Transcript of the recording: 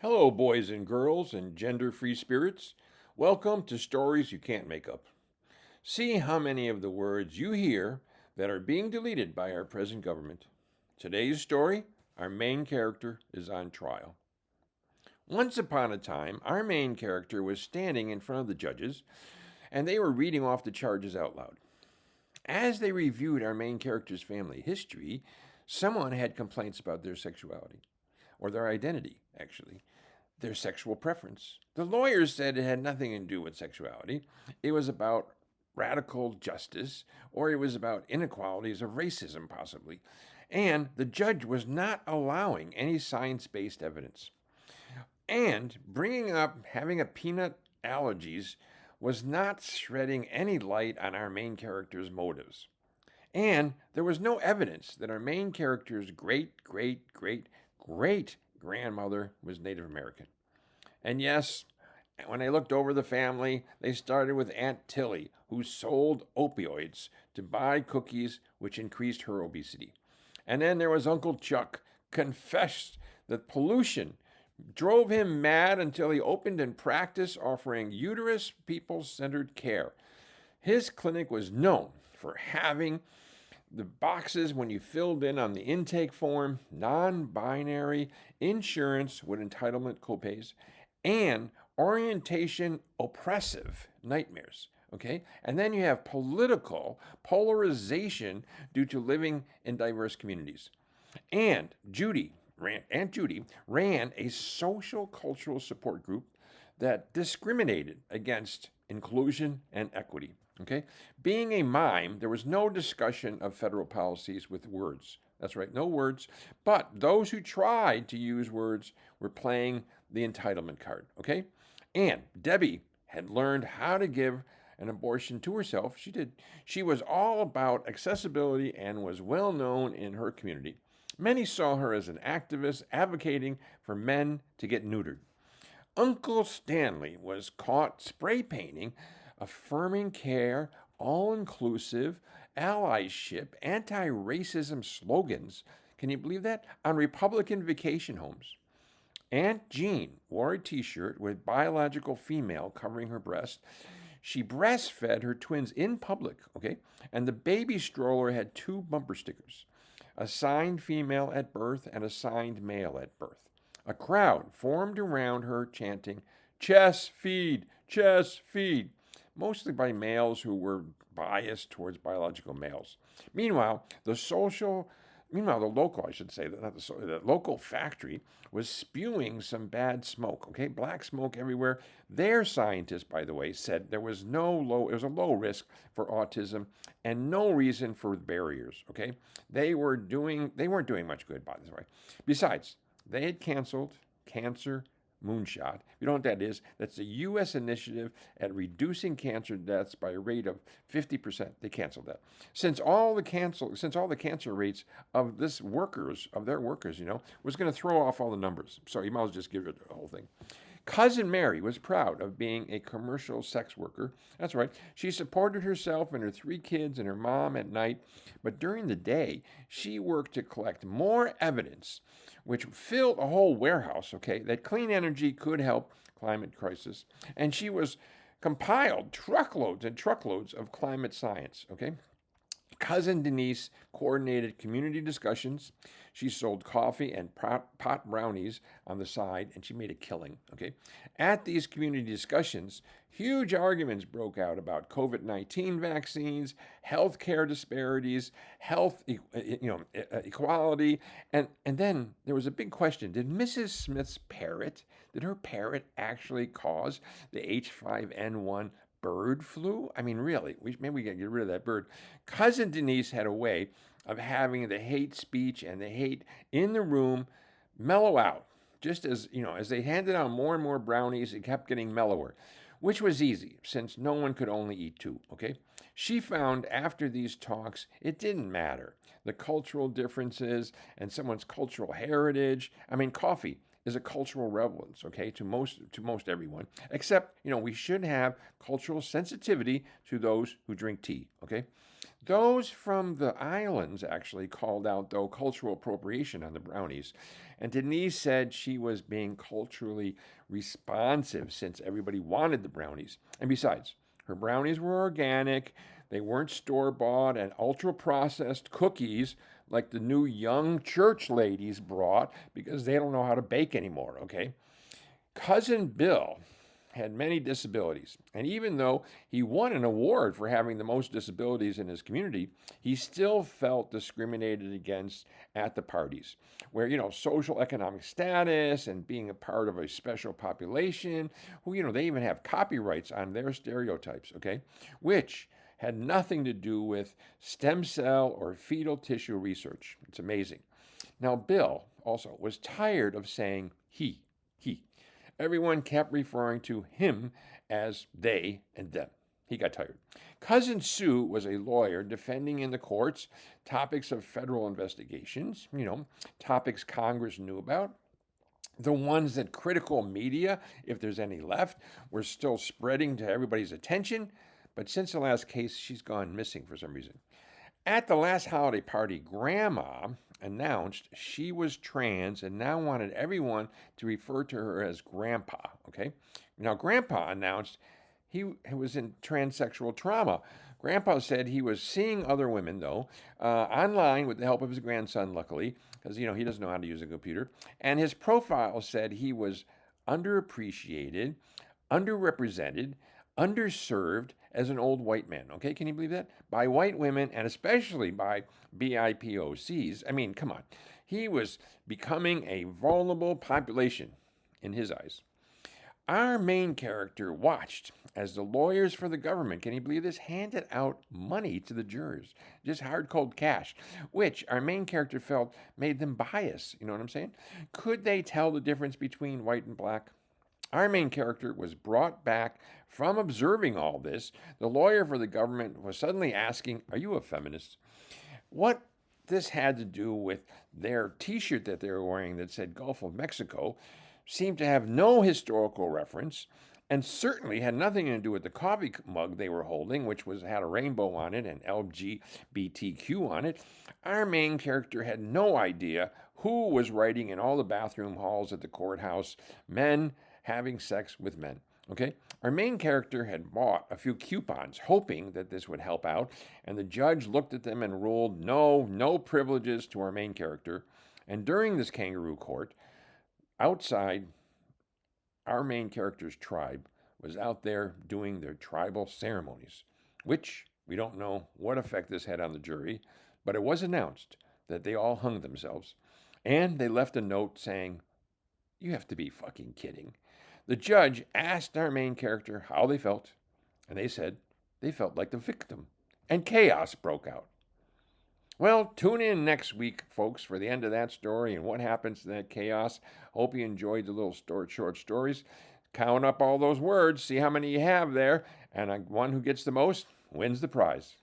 Hello, boys and girls and gender free spirits. Welcome to Stories You Can't Make Up. See how many of the words you hear that are being deleted by our present government. Today's story, our main character is on trial. Once upon a time, our main character was standing in front of the judges and they were reading off the charges out loud. As they reviewed our main character's family history, someone had complaints about their sexuality, or their identity, actually, their sexual preference. The lawyers said it had nothing to do with sexuality. It was about radical justice, or it was about inequalities of racism, possibly. And the judge was not allowing any science based evidence. And bringing up having a peanut allergies was not shedding any light on our main character's motives. And there was no evidence that our main character's great grandmother was Native American. And yes, when I looked over the family, they started with Aunt Tilly, who sold opioids to buy cookies, which increased her obesity. And then there was Uncle Chuck, confessed that pollution drove him mad until he opened and practiced offering uterus people centered care. His clinic was known for having the boxes when you filled in on the intake form, non binary, insurance with entitlement copays, and orientation oppressive nightmares. Okay? And then you have political polarization due to living in diverse communities. And Aunt Judy ran a social cultural support group that discriminated against inclusion and equity. Okay? Being a mime, there was no discussion of federal policies with words. That's right, no words. But those who tried to use words were playing the entitlement card. Okay? And Debbie had learned how to give an abortion to herself. She did. She was all about accessibility and was well known in her community. Many saw her as an activist advocating for men to get neutered. Uncle Stanley was caught spray painting affirming care, all inclusive, allyship, anti racism slogans. Can you believe that? On Republican vacation homes. Aunt Jean wore a t shirt with biological female covering her breast. She breastfed her twins in public, okay? And the baby stroller had two bumper stickers, assigned female at birth and assigned male at birth. A crowd formed around her chanting, chest feed, chest feed, mostly by males who were biased towards biological males. Meanwhile, the local, I should say, the local factory was spewing some bad smoke, okay? Black smoke everywhere. Their scientists, by the way, said there was it was a low risk for autism and no reason for barriers, okay? They weren't doing much good, by the way. Besides, they had canceled cancer moonshot. If you don't know what that is, that's a U.S. initiative at reducing cancer deaths by a rate of 50%. They canceled that. Since all the cancer rates of their workers, was going to throw off all the numbers. So you might as well just give it the whole thing. Cousin Mary was proud of being a commercial sex worker. That's right. She supported herself and her three kids and her mom at night, but during the day, she worked to collect more evidence, which filled a whole warehouse, okay, that clean energy could help climate crisis. And she was compiled truckloads and truckloads of climate science, okay? Cousin Denise coordinated community discussions. She sold coffee and pot brownies on the side, and she made a killing. Okay, at these community discussions, huge arguments broke out about COVID-19 vaccines, healthcare disparities, equality, and then there was a big question: did Mrs. Smith's parrot, did her parrot actually cause the H5N1 bird flu? I mean, really, maybe we can get rid of that bird. Cousin Denise had a way of having the hate speech and the hate in the room mellow out. Just as they handed out more and more brownies, it kept getting mellower, which was easy since no one could only eat two, okay? She found after these talks, it didn't matter. The cultural differences and someone's cultural heritage. I mean, coffee is a cultural relevance, okay, to most everyone. Except, we should have cultural sensitivity to those who drink tea, okay? Those from the islands actually called out, though, cultural appropriation on the brownies. And Denise said she was being culturally responsive since everybody wanted the brownies. And besides, her brownies were organic, they weren't store bought and ultra processed cookies like the new young church ladies brought because they don't know how to bake anymore, okay? Cousin Bill had many disabilities, and even though he won an award for having the most disabilities in his community, he still felt discriminated against at the parties, where, social economic status and being a part of a special population, who, they even have copyrights on their stereotypes, okay, which had nothing to do with stem cell or fetal tissue research. It's amazing. Now, Bill also was tired of saying he. Everyone kept referring to him as they and them. He got tired. Cousin Sue was a lawyer defending in the courts topics of federal investigations, topics Congress knew about, the ones that critical media, if there's any left, were still spreading to everybody's attention. But since the last case, she's gone missing for some reason. At the last holiday party, Grandma announced she was trans and now wanted everyone to refer to her as Grandpa, okay? Now, Grandpa announced he was in transsexual trauma. Grandpa said he was seeing other women, though, online with the help of his grandson, luckily, because, he doesn't know how to use a computer. And his profile said he was underappreciated, underrepresented, underserved as an old white man. Okay, can you believe that? By white women and especially by BIPOCs. I mean, come on. He was becoming a vulnerable population in his eyes. Our main character watched as the lawyers for the government, can you believe this, handed out money to the jurors, just hard cold cash, which our main character felt made them biased. You know what I'm saying? Could they tell the difference between white and black? Our main character was brought back from observing all this. The lawyer for the government was suddenly asking, "Are you a feminist?" What this had to do with their t-shirt that they were wearing that said Gulf of Mexico seemed to have no historical reference and certainly had nothing to do with the coffee mug they were holding, which had a rainbow on it and LGBTQ on it. Our main character had no idea who was writing in all the bathroom halls at the courthouse, men having sex with men. Okay? Our main character had bought a few coupons, hoping that this would help out, and the judge looked at them and ruled no privileges to our main character. And during this kangaroo court, outside, our main character's tribe was out there doing their tribal ceremonies, which we don't know what effect this had on the jury, but it was announced that they all hung themselves, and they left a note saying, "You have to be fucking kidding." The judge asked our main character how they felt, and they said they felt like the victim, and chaos broke out. Well, tune in next week, folks, for the end of that story and what happens to that chaos. Hope you enjoyed the little short stories. Count up all those words, see how many you have there, and one who gets the most wins the prize.